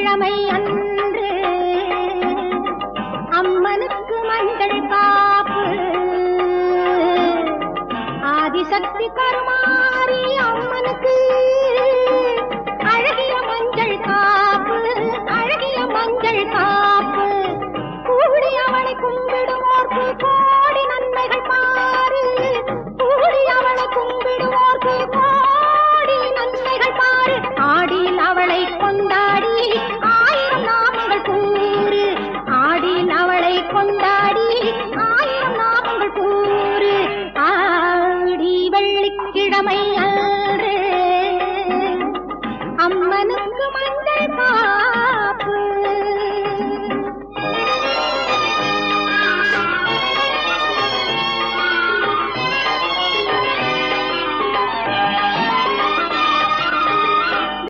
வெள்ளிக்கிழமை அன்று அம்மனுக்கு மஞ்சள் காப்பு ஆதிசக்தி கருமாரி அம்மனுக்கு அழகிய மஞ்சள் காப்பு அழகிய மஞ்சள் காப்பு கூடி அவளை கும்பிடுவோர்க்கு கோடி நன்மைகள் பாரு கூடி அவளை கும்பிடுவோர்க்கு கோடி நன்மைகள் பாரு ஆடியில் அவளை கொண்டாடி ஆயிரம் நாமங்கள் கூறு ஆடியில் அவளை கொண்டாடி ஆயிரம் நாமங்கள் கூறு ஆடி வெள்ளிக்கிழமை அன்று அம்மனுக்கு மஞ்சள் காப்பு